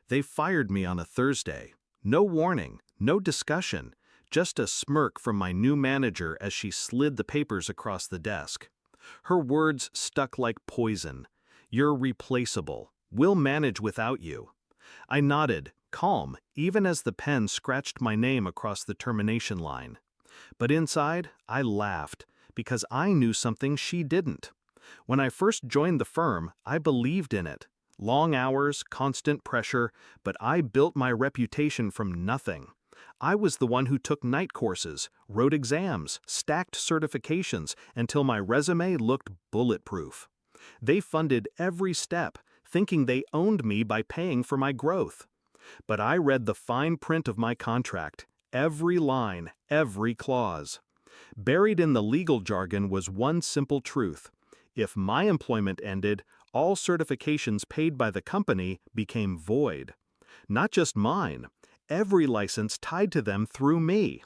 They fired me on a Thursday. No warning, no discussion, just a smirk from my new manager as she slid the papers across the desk. Her words stuck like poison. "You're replaceable. We'll manage without you." I nodded, calm, even as the pen scratched my name across the termination line. But inside, I laughed, because I knew something she didn't. When I first joined the firm, I believed in it. Long hours, constant pressure, but I built my reputation from nothing. I was the one who took night courses, wrote exams, stacked certifications until my resume looked bulletproof. They funded every step, thinking they owned me by paying for my growth. But I read the fine print of my contract, every line, every clause. Buried in the legal jargon was one simple truth. If my employment ended, all certifications paid by the company became void. Not just mine, every license tied to them through me.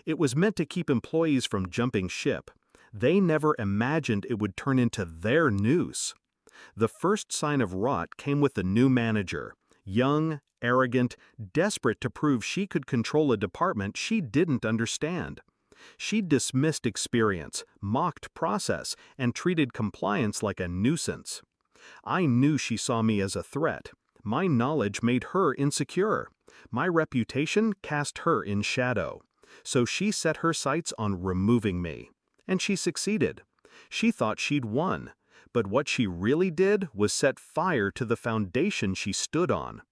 It was meant to keep employees from jumping ship. They never imagined it would turn into their noose. The first sign of rot came with the new manager. Young, arrogant, desperate to prove she could control a department she didn't understand. She dismissed experience, mocked process, and treated compliance like a nuisance. I knew she saw me as a threat. My knowledge made her insecure. My reputation cast her in shadow. So she set her sights on removing me. And she succeeded. She thought she'd won. But what she really did was set fire to the foundation she stood on.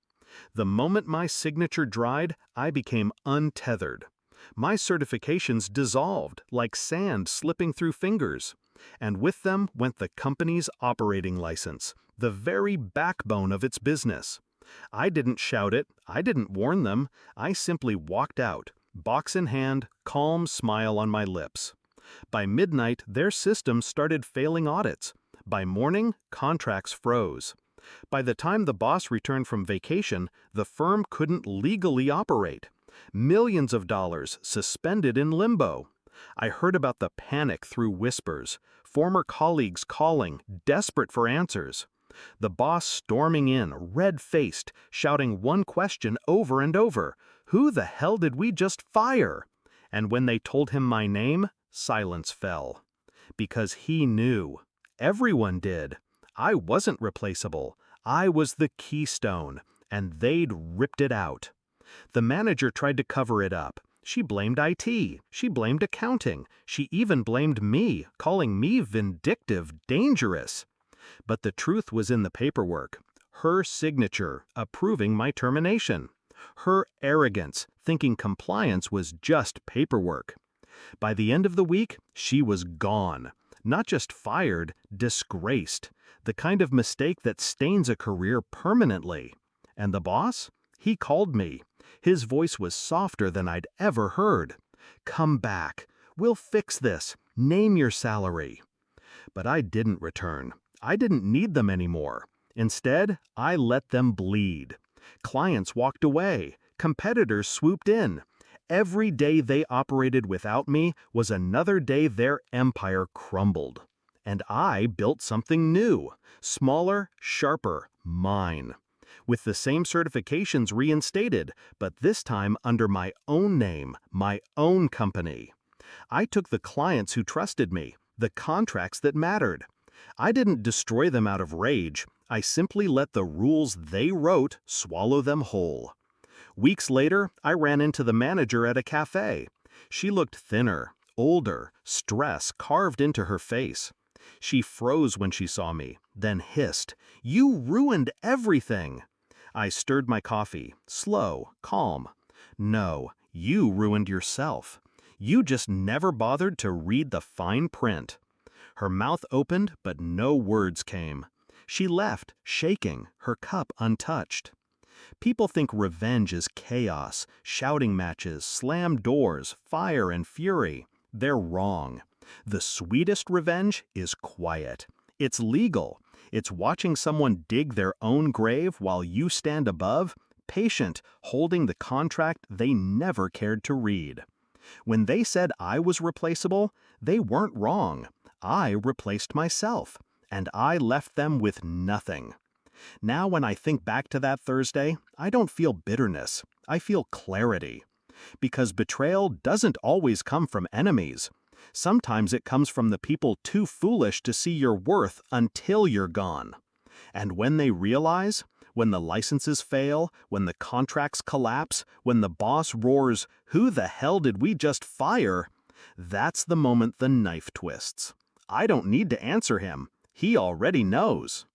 The moment my signature dried, I became untethered. My certifications dissolved like sand slipping through fingers. And with them went the company's operating license, the very backbone of its business. I didn't shout it, I didn't warn them, I simply walked out, box in hand, calm smile on my lips. By midnight, their systems started failing audits. By morning, contracts froze. By the time the boss returned from vacation, the firm couldn't legally operate. Millions of dollars suspended in limbo. I heard about the panic through whispers, former colleagues calling, desperate for answers. The boss storming in, red-faced, shouting one question over and over: "Who the hell did we just fire?" And when they told him my name, silence fell. Because he knew. Everyone did. I wasn't replaceable. I was the keystone, and they'd ripped it out. The manager tried to cover it up. She blamed IT. She blamed accounting. She even blamed me, calling me vindictive, dangerous. But the truth was in the paperwork. Her signature, approving my termination. Her arrogance, thinking compliance was just paperwork. By the end of the week, she was gone. Not just fired, disgraced. The kind of mistake that stains a career permanently. And the boss? He called me. His voice was softer than I'd ever heard. "Come back. We'll fix this. Name your salary." But I didn't return. I didn't need them anymore. Instead, I let them bleed. Clients walked away. Competitors swooped in. Every day they operated without me was another day their empire crumbled. And I built something new, smaller, sharper, mine. With the same certifications reinstated, but this time under my own name, my own company. I took the clients who trusted me, the contracts that mattered. I didn't destroy them out of rage. I simply let the rules they wrote swallow them whole. Weeks later, I ran into the manager at a cafe. She looked thinner, older, stress carved into her face. She froze when she saw me, then hissed, "You ruined everything!" I stirred my coffee, slow, calm. "No, you ruined yourself. You just never bothered to read the fine print." Her mouth opened, but no words came. She left, shaking, her cup untouched. People think revenge is chaos, shouting matches, slammed doors, fire and fury. They're wrong. The sweetest revenge is quiet. It's legal. It's watching someone dig their own grave while you stand above, patient, holding the contract they never cared to read. When they said I was replaceable, they weren't wrong. I replaced myself, and I left them with nothing. Now when I think back to that Thursday, I don't feel bitterness. I feel clarity. Because betrayal doesn't always come from enemies. Sometimes it comes from the people too foolish to see your worth until you're gone. And when they realize, when the licenses fail, when the contracts collapse, when the boss roars, "Who the hell did we just fire?" That's the moment the knife twists. I don't need to answer him. He already knows.